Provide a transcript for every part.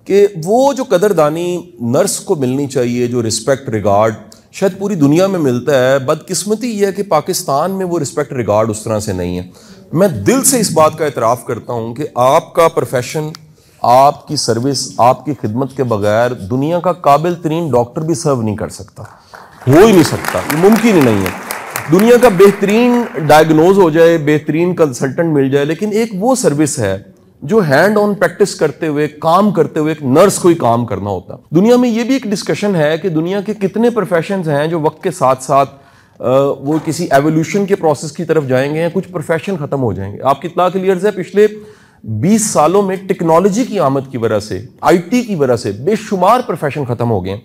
कि वो जो कदरदानी नर्स को मिलनी चाहिए, जो रिस्पेक्ट रिगार्ड शायद पूरी दुनिया में मिलता है, बदकिस्मती ये है कि पाकिस्तान में वो रिस्पेक्ट रिगार्ड उस तरह से नहीं है। मैं दिल से इस बात का इतराफ़ करता हूँ कि आपका प्रोफेशन, आपकी सर्विस, आपकी खिदमत के बगैर दुनिया का काबिल तरीन डॉक्टर भी सर्व नहीं कर सकता, हो ही नहीं सकता, ये मुमकिन ही नहीं है। दुनिया का बेहतरीन डायग्नोज हो जाए, बेहतरीन कंसल्टेंट मिल जाए, लेकिन एक वो सर्विस है जो हैंड ऑन प्रैक्टिस करते हुए, काम करते हुए एक नर्स को ही काम करना होता है। दुनिया में ये भी एक डिस्कशन है कि दुनिया के कितने प्रोफेशंस हैं जो वक्त के साथ साथ वो किसी एवोल्यूशन के प्रोसेस की तरफ जाएंगे, या कुछ प्रोफेशन खत्म हो जाएंगे। आपकी इत्तला क्लियर है, पिछले 20 सालों में टेक्नोलॉजी की आमद की वजह से, IT की वजह से बेशुमार प्रोफेशन खत्म हो गए।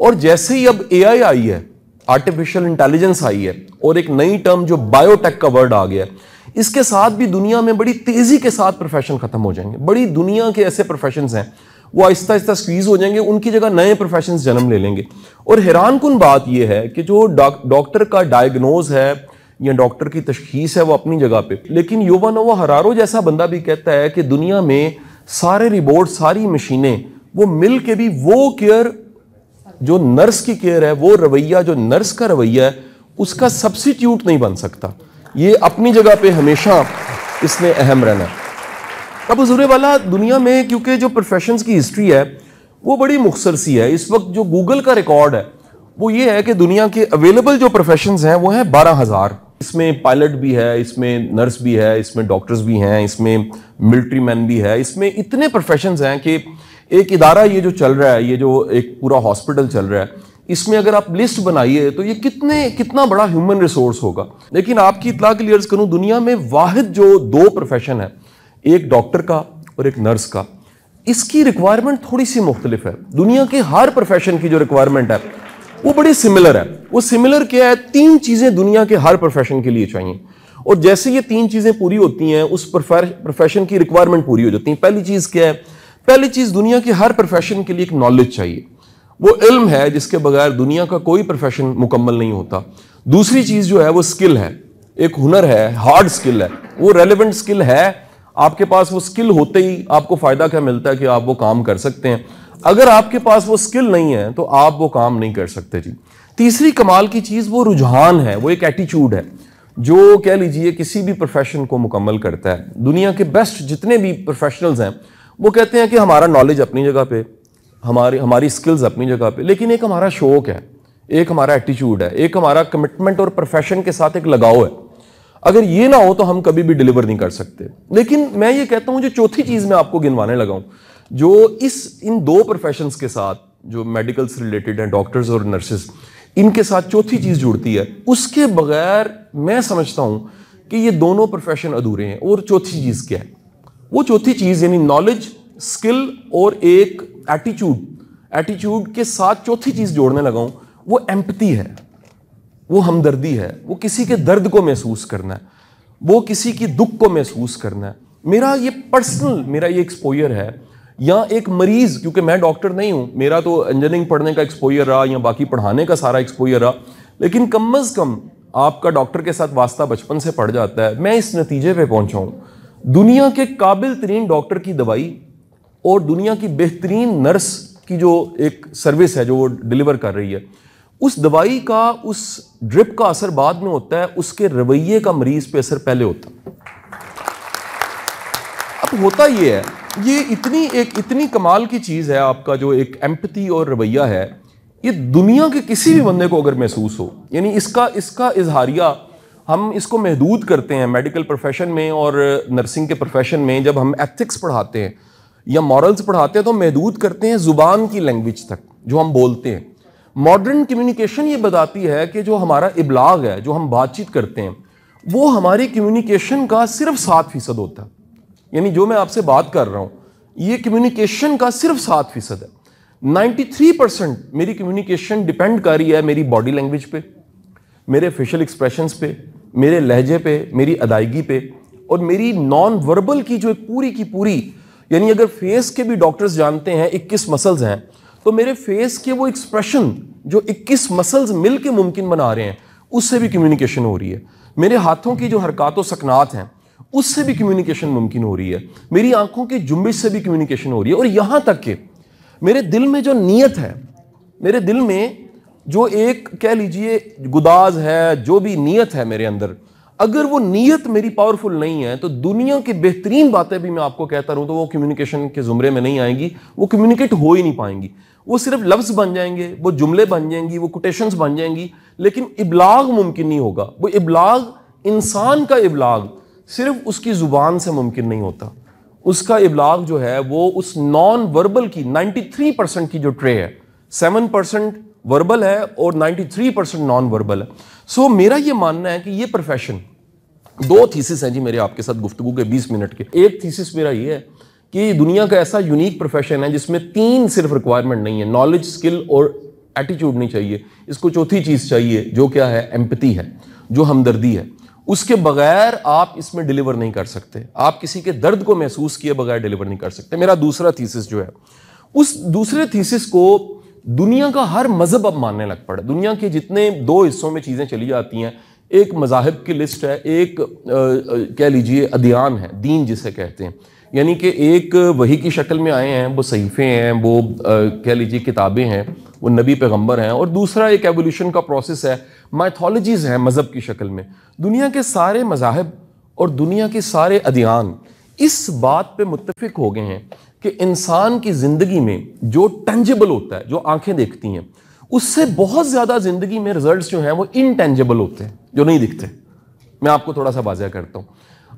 और जैसे ही अब AI आई है, आर्टिफिशियल इंटेलिजेंस आई है, और एक नई टर्म जो बायोटेक का वर्ड आ गया है, इसके साथ भी दुनिया में बड़ी तेजी के साथ प्रोफेशन खत्म हो जाएंगे। बड़ी दुनिया के ऐसे प्रोफेशंस हैं वो आहिस्ता आहिस्ता स्क्वीज हो जाएंगे, उनकी जगह नए प्रोफेशंस जन्म ले लेंगे। और हैरानकुन बात यह है कि जो डॉक्टर का डायग्नोज है या डॉक्टर की तशखीस है वो अपनी जगह पे, लेकिन युवा नोवा हरारो जैसा बंदा भी कहता है कि दुनिया में सारे रिपोर्ट, सारी मशीनें, वो मिल के भी वो केयर जो नर्स की केयर है, वो रवैया जो नर्स का रवैया है, उसका सब्स्टिट्यूट नहीं बन सकता। ये अपनी जगह पे हमेशा इसने अहम रहना है। अब हुज़ूर वाला दुनिया में, क्योंकि जो प्रोफेशंस की हिस्ट्री है वो बड़ी मुख्तसर सी है। इस वक्त जो गूगल का रिकॉर्ड है वो ये है कि दुनिया के अवेलेबल जो प्रोफेशंस हैं वो हैं 12,000। इसमें पायलट भी है, इसमें नर्स भी है, इसमें डॉक्टर्स भी हैं, इसमें मिलिट्री मैन भी है, इसमें इतने प्रोफेशंस हैं कि एक इदारा ये जो चल रहा है, ये जो एक पूरा हॉस्पिटल चल रहा है, इसमें अगर आप लिस्ट बनाइए तो ये कितना बड़ा ह्यूमन रिसोर्स होगा। लेकिन आपकी इत्तला के लिए अर्ज करूं, दुनिया में वाहिद जो 2 प्रोफेशन है, एक डॉक्टर का और एक नर्स का, इसकी रिक्वायरमेंट थोड़ी सी मुख्तलिफ है। दुनिया के हर प्रोफेशन की जो रिक्वायरमेंट है वो बड़ी सिमिलर है। वो सिमिलर क्या है? 3 चीजें दुनिया के हर प्रोफेशन के लिए चाहिए, और जैसे ये 3 चीजें पूरी होती हैं उस प्रोफेशन की रिक्वायरमेंट पूरी हो जाती है। पहली चीज क्या है? पहली चीज, दुनिया के हर प्रोफेशन के लिए एक नॉलेज चाहिए। वो इल्म है जिसके बगैर दुनिया का कोई प्रोफेशन मुकम्मल नहीं होता। दूसरी चीज जो है वो स्किल है, एक हुनर है, हार्ड स्किल है, वो रेलेवेंट स्किल है आपके पास। वो स्किल होते ही आपको फायदा क्या मिलता है कि आप वो काम कर सकते हैं। अगर आपके पास वो स्किल नहीं है तो आप वो काम नहीं कर सकते जी। तीसरी कमाल की चीज वो रुझान है, वो एक एटीट्यूड है जो कह लीजिए किसी भी प्रोफेशन को मुकम्मल करता है। दुनिया के बेस्ट जितने भी प्रोफेशनल्स हैं वो कहते हैं कि हमारा नॉलेज अपनी जगह पे, हमारी स्किल्स अपनी जगह पे, लेकिन एक हमारा शौक है, एक हमारा एटीट्यूड है, एक हमारा कमिटमेंट और प्रोफेशन के साथ एक लगाव है। अगर ये ना हो तो हम कभी भी डिलीवर नहीं कर सकते। लेकिन मैं ये कहता हूं, जो चौथी चीज मैं आपको गिनवाने लगा हूं, जो इन 2 प्रोफेशंस के साथ जो मेडिकल से रिलेटेड हैं, डॉक्टर्स और नर्सेज, इनके साथ चौथी चीज जुड़ती है, उसके बगैर मैं समझता हूं कि ये दोनों प्रोफेशन अधूरे हैं। और चौथी चीज क्या है? वो चौथी चीज यानी नॉलेज, स्किल और एक एटीट्यूड के साथ चौथी चीज जोड़ने लगा हूं, वो एम्पैथी है, वो हमदर्दी है, वो किसी के दर्द को महसूस करना है, वो किसी की दुख को महसूस करना है। मेरा ये एक्सपोजर है, या एक मरीज, क्योंकि मैं डॉक्टर नहीं हूं, मेरा तो इंजीनियरिंग पढ़ने का एक्सपोजर रहा या बाकी पढ़ाने का सारा एक्सपोजर रहा, लेकिन कम अज कम आपका डॉक्टर के साथ वास्ता बचपन से पड़ जाता है। मैं इस नतीजे पे पहुंचा हूं, दुनिया के काबिल तरीन डॉक्टर की दवाई और दुनिया की बेहतरीन नर्स की जो एक सर्विस है जो वो डिलीवर कर रही है, उस दवाई का, उस ड्रिप का असर बाद में होता है, उसके रवैये का मरीज पे असर पहले होता है। अब होता ये है, ये इतनी कमाल की चीज है आपका जो एक एम्पैथी और रवैया है, ये दुनिया के किसी भी बंदे को अगर महसूस हो, यानी इसका इजहारिया हम इसको महदूद करते हैं मेडिकल प्रोफेशन में और नर्सिंग के प्रोफेशन में। जब हम एथिक्स पढ़ाते हैं या मॉरल्स पढ़ाते हैं तो महदूद करते हैं जुबान की लैंग्वेज तक जो हम बोलते हैं। मॉडर्न कम्युनिकेशन ये बताती है कि जो हमारा इबलाग है, जो हम बातचीत करते हैं, वो हमारी कम्युनिकेशन का सिर्फ 7% होता है। यानी जो मैं आपसे बात कर रहा हूं, ये कम्युनिकेशन का सिर्फ 7% है। 93% मेरी कम्युनिकेशन डिपेंड कर रही है मेरी बॉडी लैंग्वेज पे, मेरे फेशियल एक्सप्रेशंस पे, मेरे लहजे पे, मेरी अदायगी पे, और मेरी नॉन वर्बल की जो पूरी की पूरी, यानी अगर फेस के भी डॉक्टर्स जानते हैं 21 मसल्स हैं, तो मेरे फेस के वो एक्सप्रेशन जो 21 मसल्स मिलके मुमकिन बना रहे हैं, उससे भी कम्युनिकेशन हो रही है। मेरे हाथों की जो हरकत व सकनात हैं, उससे भी कम्युनिकेशन मुमकिन हो रही है। मेरी आंखों की जुम्बिश से भी कम्युनिकेशन हो रही है। और यहां तक कि मेरे दिल में जो नीयत है, मेरे दिल में जो एक कह लीजिए गुदाज है, जो भी नीयत है मेरे अंदर, अगर वो नीयत मेरी पावरफुल नहीं है तो दुनिया की बेहतरीन बातें भी मैं आपको कहता रहूं तो वो कम्युनिकेशन के जुमरे में नहीं आएंगी, वो कम्युनिकेट हो ही नहीं पाएंगी। वो सिर्फ लफ्ज़ बन जाएंगे, वो जुमले बन जाएंगी, वो कोटेशंस बन जाएंगी, लेकिन इबलाग मुमकिन नहीं होगा। वो इबलाग, इंसान का इबलाग सिर्फ उसकी ज़ुबान से मुमकिन नहीं होता। उसका इबलाग जो है वो उस नॉन वर्बल की 93% की जो ट्रे है, 7% वर्बल है और 93% नॉन वर्बल है। सो मेरा ये मानना है कि ये प्रोफेशन, दो थीसिस हैं जी मेरे आपके साथ गुफ्तगू के 20 मिनट के। एक थीसिस मेरा ये है कि दुनिया का ऐसा यूनिक प्रोफेशन है जिसमें 3 सिर्फ रिक्वायरमेंट नहीं है, नॉलेज, स्किल और एटीट्यूड नहीं चाहिए। इसको चौथी चीज़ चाहिए जो क्या है, एम्पैथी है, जो हमदर्दी है। उसके बगैर आप इसमें डिलीवर नहीं कर सकते। आप किसी के दर्द को महसूस किए बगैर डिलीवर नहीं कर सकते। मेरा दूसरा थीसिस जो है, उस दूसरे थीसिस को दुनिया का हर मजहब अब मानने लग पड़ा। दुनिया के जितने 2 हिस्सों में चीज़ें चली जाती हैं, एक मजाहिब की लिस्ट है, एक कह लीजिए अदियान है, दीन जिसे कहते हैं, यानी कि एक वही की शक्ल में आए हैं, वो सहीफ़े हैं, वो कह लीजिए किताबें हैं, वो नबी पैगंबर हैं, और दूसरा एक एवोल्यूशन का प्रोसेस है, माइथोलॉजीज़ हैं मज़हब की शक्ल में। दुनिया के सारे मज़ाहिब और दुनिया के सारे अदियान इस बात पे मुत्तफिक हो गए हैं कि इंसान की ज़िंदगी में जो टेंजिबल होता है, जो आंखें देखती हैं, उससे बहुत ज़्यादा ज़िंदगी में रिजल्ट्स जो हैं वो इनटेंजिबल होते हैं, जो नहीं दिखते। मैं आपको थोड़ा सा वाज़ह करता हूँ।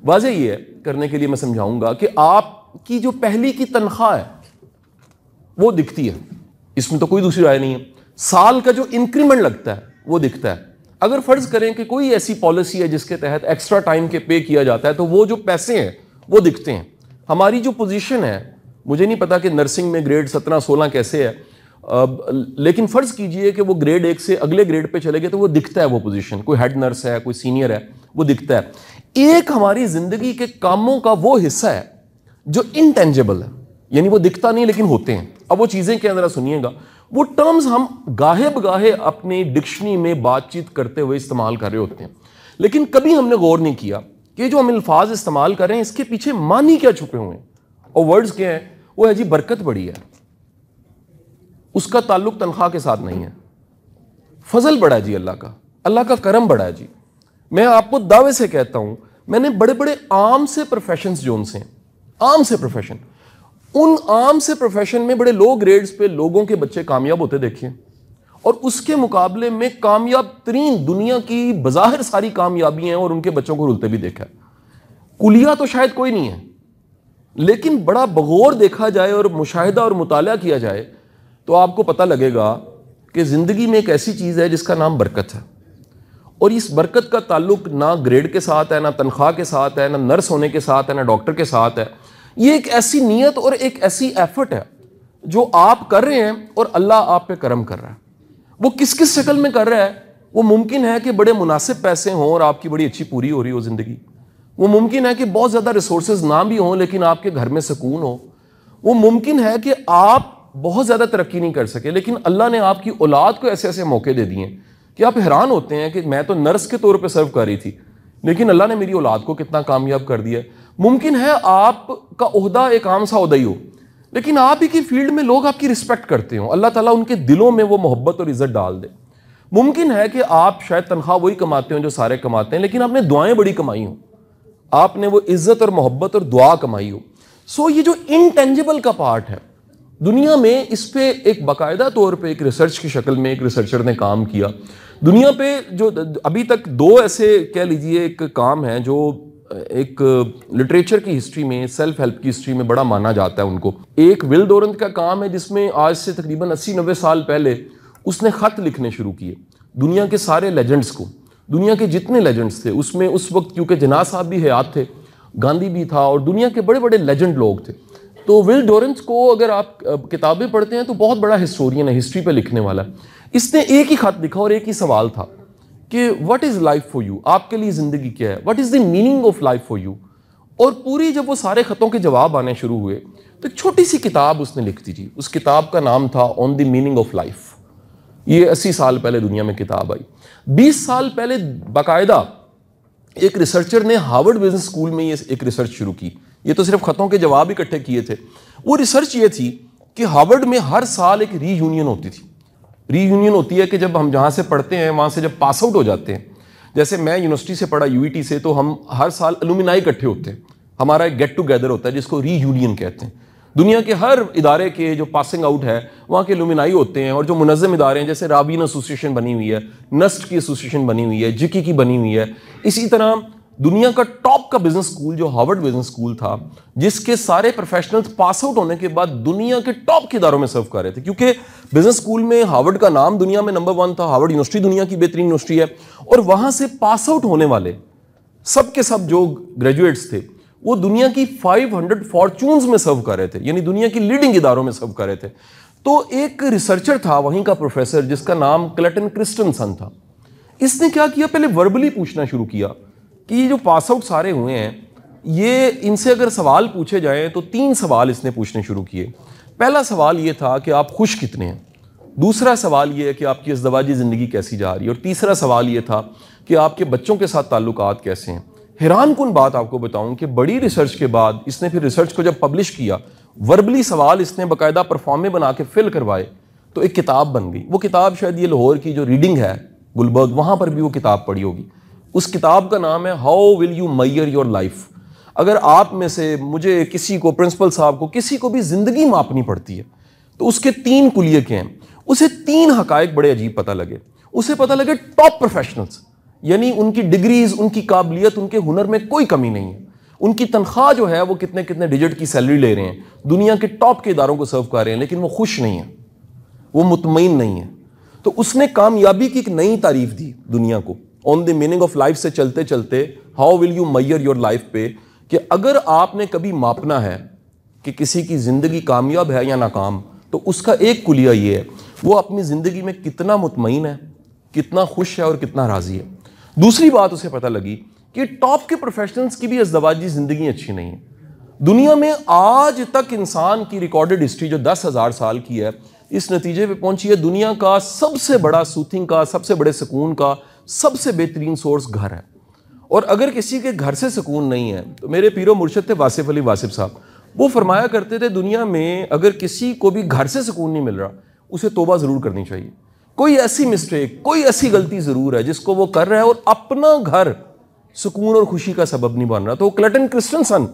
वाज़ह ये करने के लिए मैं समझाऊंगा कि आपकी जो पहली की तनख्वाह है वो दिखती है, इसमें तो कोई दूसरी राय नहीं है। साल का जो इंक्रीमेंट लगता है वो दिखता है। अगर फ़र्ज़ करें कि कोई ऐसी पॉलिसी है जिसके तहत एक्स्ट्रा टाइम के पे किया जाता है तो वो जो पैसे हैं वो दिखते हैं। हमारी जो पोजीशन है, मुझे नहीं पता कि नर्सिंग में ग्रेड 17-16 कैसे है, लेकिन फ़र्ज़ कीजिए कि वो ग्रेड 1 से अगले ग्रेड पे चले गए तो वो दिखता है वो पोजीशन। कोई हेड नर्स है, कोई सीनियर है, वो दिखता है। एक हमारी ज़िंदगी के कामों का वो हिस्सा है जो इनटेंजिबल है, यानी वो दिखता नहीं लेकिन होते हैं। अब वो चीज़ें क्या ज़रा सुनिएगा, वो टर्म्स हम गाहे बगाहे अपनी डिक्शनरी में बातचीत करते हुए इस्तेमाल कर रहे होते हैं, लेकिन कभी हमने गौर नहीं किया कि जो हम अल्फाज इस्तेमाल कर रहे हैं इसके पीछे मानी क्या छुपे हुए हैं। और वर्ड्स क्या हैं? वो है जी बरकत बड़ी है, उसका ताल्लुक तनख्वाह के साथ नहीं है। फजल बड़ा है जी अल्लाह का करम बड़ा है जी। मैं आपको दावे से कहता हूं, मैंने बड़े बड़े आम से प्रोफेशंस जो उनसे हैं, आम से प्रोफेशन, उन आम से प्रोफेशन में बड़े लो ग्रेड्स पे लोगों के बच्चे कामयाब होते देखे, और उसके मुकाबले में कामयाब तरीन दुनिया की बज़ाहिर सारी कामयाबियां हैं और उनके बच्चों को रुलते भी देखा। कुलिया तो शायद कोई नहीं है, लेकिन बड़ा बगौर देखा जाए और मुशाहिदा और मुताला किया जाए तो आपको पता लगेगा कि ज़िंदगी में एक ऐसी चीज़ है जिसका नाम बरकत है। और इस बरकत का ताल्लुक ना ग्रेड के साथ है, ना तनख्वाह के साथ है, ना नर्स होने के साथ है, ना डॉक्टर के साथ है। ये एक ऐसी नीयत और एक ऐसी एफर्ट है जो आप कर रहे हैं और अल्लाह आप पे करम कर रहा है। वो किस किस शक्ल में कर रहा है? वो मुमकिन है कि बड़े मुनासिब पैसे हों और आपकी बड़ी अच्छी पूरी हो रही हो ज़िंदगी। वो मुमकिन है कि बहुत ज़्यादा रिसोर्सेज ना भी हों लेकिन आपके घर में सुकून हो। वो मुमकिन है कि आप बहुत ज़्यादा तरक्की नहीं कर सके लेकिन अल्लाह ने आपकी औलाद को ऐसे ऐसे मौके दे दिए कि आप हैरान होते हैं कि मैं तो नर्स के तौर पे सर्व कर रही थी लेकिन अल्लाह ने मेरी औलाद को कितना कामयाब कर दिया। मुमकिन है आपका ओहदा एक आम सा ओहदा ही हो लेकिन आप ही की फील्ड में लोग आपकी रिस्पेक्ट करते हो, अल्लाह ताला उनके दिलों में वो मोहब्बत और इज्जत डाल दे। मुमकिन है कि आप शायद तनख्वाह वही कमाते हो जो सारे कमाते हैं लेकिन आपने दुआएं बड़ी कमाई हो, आपने वो इज्जत और मोहब्बत और दुआ कमाई हो। सो ये जो इनटेंजिबल का पार्ट है दुनिया में, इस पे एक बाकायदा तौर पे एक रिसर्च की शक्ल में एक रिसर्चर ने काम किया। दुनिया पे जो अभी तक 2 ऐसे कह लीजिए एक काम है जो एक लिटरेचर की हिस्ट्री में, सेल्फ हेल्प की हिस्ट्री में बड़ा माना जाता है उनको। एक विल डोरेंट का काम है जिसमें आज से तकरीबन 80-90 साल पहले उसने ख़त लिखने शुरू किए दुनिया के सारे लेजेंड्स को। दुनिया के जितने लेजेंड्स थे उसमें उस वक्त क्योंकि जिन्ना साहब भी हयात थे, गांधी भी था और दुनिया के बड़े बड़े लेजेंड लोग थे। तो विल डोरेंट को अगर आप किताबें पढ़ते हैं तो बहुत बड़ा हिस्टोरियन है, हिस्ट्री पे लिखने वाला। इसने एक ही खत लिखा और एक ही सवाल था कि what is life for you, आपके लिए ज़िंदगी क्या है, what is the meaning of life for you. और पूरी जब वो सारे ख़तों के जवाब आने शुरू हुए तो एक छोटी सी किताब उसने लिख दी थी। उस किताब का नाम था on the meaning of life. ये 80 साल पहले दुनिया में किताब आई। 20 साल पहले बाकायदा एक रिसर्चर ने हार्वर्ड बिजनेस स्कूल में ये एक रिसर्च शुरू की। ये तो सिर्फ ख़तों के जवाब इकट्ठे किए थे। वो रिसर्च ये थी कि हार्वर्ड में हर साल एक रीयूनियन होती थी। रीयूनियन होती है कि जब हम जहाँ से पढ़ते हैं वहाँ से जब पास आउट हो जाते हैं, जैसे मैं यूनिवर्सिटी से पढ़ा यूईटी से, तो हम हर साल अलुमिनाई इकट्ठे होते हैं, हमारा एक गेट टुगेदर होता है जिसको रीयूनियन कहते हैं। दुनिया के हर इदारे के जो पासिंग आउट है वहाँ के अलुमिनाई होते हैं, और जो मुनज़्ज़म इदारे हैं जैसे राबीन एसोसिएशन बनी हुई है, नस्ट की एसोसिएशन बनी हुई है, जिकी की बनी हुई है, इसी तरह दुनिया का टॉप का बिजनेस स्कूल जो हार्वर्ड बिजनेस स्कूल था, जिसके सारे प्रोफेशनल्स पास आउट होने के बाद दुनिया के टॉप के इदारों में सर्व कर रहे थे, क्योंकि बिजनेस स्कूल में हार्वर्ड का नाम दुनिया में नंबर 1 था। हार्वर्ड यूनिवर्सिटी दुनिया की बेहतरीन यूनिवर्सिटी है, और वहां से पास आउट होने वाले सब के सब जो ग्रेजुएट्स थे वो दुनिया की 500 फॉर्च्यून्स में सर्व कर रहे थे, यानी दुनिया की लीडिंग इदारों में सर्व कर रहे थे। तो एक रिसर्चर था वहीं का प्रोफेसर जिसका नाम क्लेटन क्रिस्टनसन था। इसने क्या किया, पहले वर्बली पूछना शुरू किया कि ये जो पास आउट सारे हुए हैं, ये इनसे अगर सवाल पूछे जाएं तो 3 सवाल इसने पूछने शुरू किए। पहला सवाल ये था कि आप खुश कितने हैं, दूसरा सवाल ये है कि आपकी अज़दवाजी ज़िंदगी कैसी जा रही है, और तीसरा सवाल ये था कि आपके बच्चों के साथ ताल्लुकात कैसे हैं। हैरान कुन बात आपको बताऊं कि बड़ी रिसर्च के बाद इसने फिर रिसर्च को जब पब्लिश किया, वर्बली सवाल इसने बाकायदा परफॉर्मे बना के फिल करवाए, तो एक किताब बन गई। वो किताब शायद ये लाहौर की जो रीडिंग है गुलबर्ग, वहाँ पर भी वो किताब पढ़ी होगी। उस किताब का नाम है how will you major your life. अगर आप में से मुझे किसी को, प्रिंसिपल साहब को, किसी को भी ज़िंदगी मापनी पड़ती है तो उसके 3 कुलिये के हैं। उसे 3 हकायक बड़े अजीब पता लगे। उसे पता लगे टॉप प्रोफेशनल्स, यानी उनकी डिग्रीज, उनकी काबिलियत, उनके हुनर में कोई कमी नहीं है, उनकी तनख्वाह जो है वो कितने कितने डिजिट की सैलरी ले रहे हैं, दुनिया के टॉप के इदारों को सर्व कर रहे हैं, लेकिन वो खुश नहीं है, वो मुतमईन नहीं है। तो उसने कामयाबी की एक नई तारीफ दी दुनिया को, on the meaning of life से चलते चलते how will you major your life पे, कि अगर आपने कभी मापना है कि किसी की ज़िंदगी कामयाब है या नाकाम, तो उसका एक कुलिया ये है, वो अपनी ज़िंदगी में कितना मुतमईन है, कितना खुश है और कितना राज़ी है। दूसरी बात उसे पता लगी कि टॉप के प्रोफेशनल्स की भी अज़दवाजी ज़िंदगी अच्छी नहीं है। दुनिया में आज तक इंसान की रिकॉर्डेड हिस्ट्री जो 10,000 साल की है, इस नतीजे पे पहुंची है दुनिया का सबसे बड़ा सूथिंग का, सबसे बड़े सुकून का, सबसे बेहतरीन सोर्स घर है। और अगर किसी के घर से सुकून नहीं है, तो मेरे पीरो मुर्शद थे वासिफ अली वासिफ साहब, वो फरमाया करते थे दुनिया में अगर किसी को भी घर से सुकून नहीं मिल रहा, उसे तौबा ज़रूर करनी चाहिए। कोई ऐसी मिस्टेक, कोई ऐसी गलती ज़रूर है जिसको वो कर रहा है और अपना घर सुकून और खुशी का सबब नहीं बन रहा। तो क्लेटन क्रिस्टनसन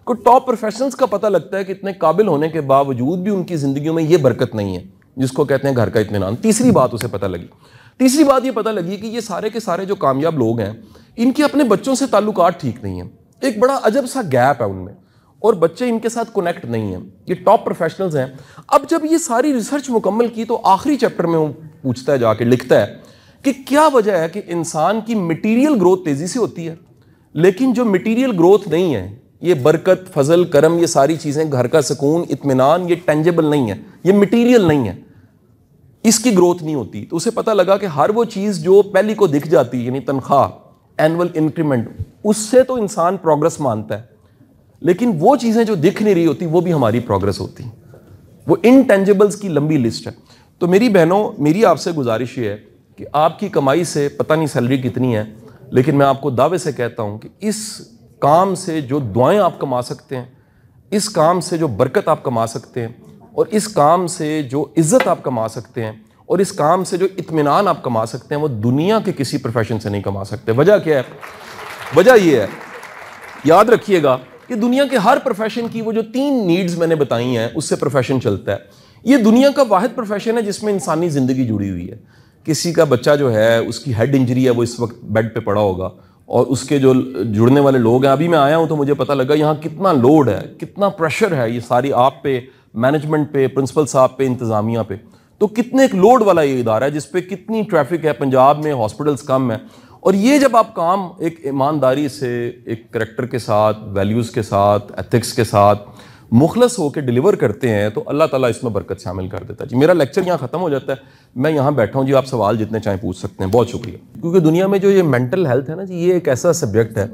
को टॉप प्रोफेशनल्स का पता लगता है कि इतने काबिल होने के बावजूद भी उनकी ज़िंदगियों में ये बरकत नहीं है जिसको कहते हैं घर का इत्मीनान। तीसरी बात उसे पता लगी, तीसरी बात ये पता लगी कि ये सारे के सारे जो कामयाब लोग हैं, इनके अपने बच्चों से ताल्लुकात ठीक नहीं है, एक बड़ा अजब सा गैप है उनमें, और बच्चे इनके साथ कनेक्ट नहीं हैं। ये टॉप प्रोफेशनल्स हैं। अब जब ये सारी रिसर्च मुकम्मल की तो आखिरी चैप्टर में वो पूछता है, जाके लिखता है कि क्या वजह है कि इंसान की मटीरियल ग्रोथ तेज़ी से होती है, लेकिन जो मटीरियल ग्रोथ नहीं है, ये बरकत, फजल, करम, ये सारी चीज़ें, घर का सुकून, इत्मीनान, ये टेंजेबल नहीं है, ये मटीरियल नहीं है, इसकी ग्रोथ नहीं होती। तो उसे पता लगा कि हर वो चीज़ जो पहली को दिख जाती है, यानी तनख्वाह, एनुअल इंक्रीमेंट, उससे तो इंसान प्रोग्रेस मानता है, लेकिन वो चीज़ें जो दिख नहीं रही होती वो भी हमारी प्रोग्रेस होती। वो इनटेंजिबल्स की लंबी लिस्ट है। तो मेरी बहनों, मेरी आपसे गुजारिश ये है कि आपकी कमाई से पता नहीं सैलरी कितनी है, लेकिन मैं आपको दावे से कहता हूँ कि इस काम से जो दुआएं आप कमा सकते हैं, इस काम से जो बरकत आप कमा सकते हैं, और इस काम से जो इज़्ज़त आप कमा सकते हैं, और इस काम से जो इत्मीनान आप कमा सकते हैं, वो दुनिया के किसी प्रोफेशन से नहीं कमा सकते। वजह क्या है? वजह ये है, याद रखिएगा कि दुनिया के हर प्रोफेशन की वो जो 3 नीड्स मैंने बताई हैं, उससे प्रोफेशन चलता है। ये दुनिया का वाहिद प्रोफेशन है जिसमें इंसानी ज़िंदगी जुड़ी हुई है। किसी का बच्चा जो है, उसकी हेड इंजरी है, वो इस वक्त बेड पे पड़ा होगा, और उसके जो जुड़ने वाले लोग हैं, अभी मैं आया हूँ तो मुझे पता लगा यहाँ कितना लोड है, कितना प्रेशर है, ये सारी आप पे, मैनेजमेंट पे, प्रिंसिपल साहब पे, इंतज़ामिया पे। तो कितने एक लोड वाला ये इदारा है जिस पे कितनी ट्रैफिक है, पंजाब में हॉस्पिटल्स कम है। और ये जब आप काम एक ईमानदारी से, एक करैक्टर के साथ, वैल्यूज़ के साथ, एथिक्स के साथ मुखलस होकर डिलीवर करते हैं, तो अल्लाह ताला इसमें बरकत शामिल कर देता है। जी, मेरा लेक्चर यहाँ ख़त्म हो जाता है, मैं यहाँ बैठा हूँ जी, आप सवाल जितने चाहें पूछ सकते हैं। बहुत शुक्रिया। क्योंकि दुनिया में जो ये मेंटल हेल्थ है ना जी, ये एक ऐसा सब्जेक्ट है,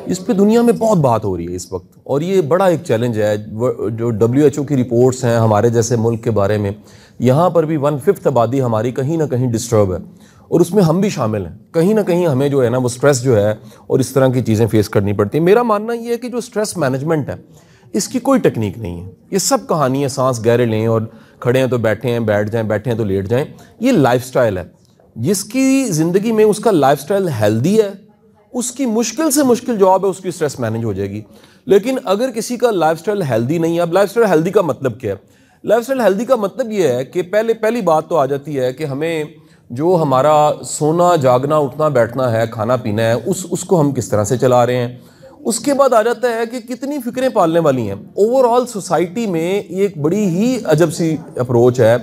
इस पर दुनिया में बहुत बात हो रही है इस वक्त, और ये बड़ा एक चैलेंज है। जो WHO की रिपोर्ट्स हैं हमारे जैसे मुल्क के बारे में, यहाँ पर भी 1/5 आबादी हमारी कहीं ना कहीं डिस्टर्ब है, और उसमें हम भी शामिल हैं। कहीं ना कहीं हमें जो है ना वो स्ट्रेस जो है और इस तरह की चीज़ें फेस करनी पड़ती हैं। मेरा मानना ये है कि जो स्ट्रेस मैनेजमेंट है, इसकी कोई टेक्निक नहीं है। ये सब कहानी है सांस गहरे लें और खड़े हैं तो बैठे हैं, बैठ जाएं, बैठे हैं तो लेट जाएं। ये लाइफस्टाइल है। जिसकी ज़िंदगी में उसका लाइफस्टाइल हेल्दी है, उसकी मुश्किल से मुश्किल जॉब है, उसकी स्ट्रेस मैनेज हो जाएगी। लेकिन अगर किसी का लाइफस्टाइल हेल्दी नहीं है, अब लाइफस्टाइल हेल्दी का मतलब क्या है? लाइफस्टाइल हेल्दी का मतलब ये है कि पहली बात तो आ जाती है कि हमें जो हमारा सोना जागना उठना बैठना है, खाना पीना है, उसको हम किस तरह से चला रहे हैं। उसके बाद आ जाता है कि कितनी फिक्रें पालने वाली हैं। ओवरऑल सोसाइटी में ये एक बड़ी ही अजब सी अप्रोच है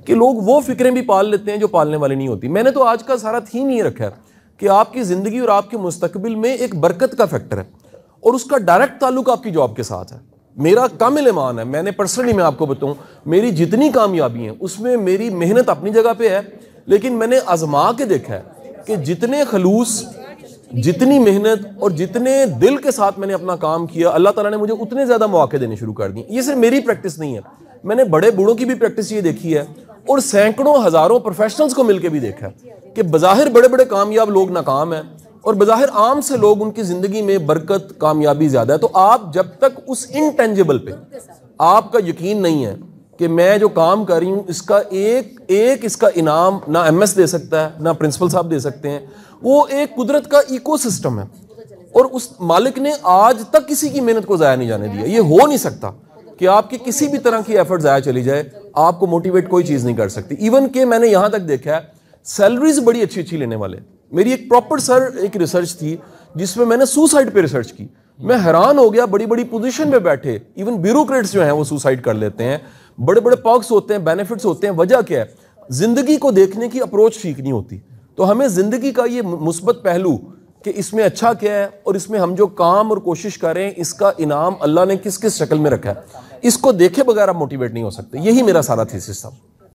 कि लोग वो फिक्रें भी पाल लेते हैं जो पालने वाली नहीं होती। मैंने तो आज का सारा थीम ये रखा है कि आपकी ज़िंदगी और आपके मुस्तकबिल में एक बरकत का फैक्टर है और उसका डायरेक्ट ताल्लुक आपकी जॉब के साथ है। मेरा कामिल ईमान है, मैंने पर्सनली मैं आपको बताऊं, मेरी जितनी कामयाबी हैं उसमें मेरी मेहनत अपनी जगह पे है, लेकिन मैंने आजमा के देखा है कि जितने खलूस, जितनी मेहनत और जितने दिल के साथ मैंने अपना काम किया, अल्लाह ताला ने मुझे उतने ज़्यादा मौके देने शुरू कर दिए। ये सिर्फ मेरी प्रैक्टिस नहीं है, मैंने बड़े बूढ़ों की भी प्रैक्टिस ये देखी है और सैकड़ों हज़ारों प्रोफेशनल्स को मिलकर भी देखा है कि बज़ाहिर बड़े बड़े कामयाब लोग नाकाम हैं और बज़ाहिर आम से लोग, उनकी ज़िंदगी में बरकत कामयाबी ज़्यादा है। तो आप जब तक उस इनटेंजिबल पे आपका यकीन नहीं है कि मैं जो काम कर रही हूँ इसका एक इसका इनाम ना एमएस दे सकता है, ना प्रिंसिपल साहब दे सकते हैं, वो एक कुदरत का इकोसिस्टम है और उस मालिक ने आज तक किसी की मेहनत को ज़ाया नहीं जाने दिया। ये हो नहीं सकता कि आपकी किसी भी तरह की एफर्ट ज़ाया चली जाए, आपको मोटिवेट कोई चीज़ नहीं कर सकती। इवन कि मैंने यहाँ तक देखा है सैलरीज बड़ी अच्छी अच्छी लेने वाले। मेरी एक प्रॉपर एक रिसर्च थी जिसमें मैंने सुसाइड पे रिसर्च की। मैं हैरान हो गया, बड़ी बड़ी पोजीशन पे बैठे इवन ब्यूरोक्रेट्स जो हैं वो सुसाइड कर लेते हैं। बड़े बड़े पर्क्स होते हैं, बेनिफिट्स होते हैं। वजह क्या है? जिंदगी को देखने की अप्रोच ठीक नहीं होती। तो हमें जिंदगी का ये मुस्बत पहलू कि इसमें अच्छा क्या है और इसमें हम जो काम और कोशिश करें इसका इनाम अल्लाह ने किस किस शक्ल में रखा है, इसको देखे बगैर आप मोटिवेट नहीं हो सकते। यही मेरा सारा थीसिस था।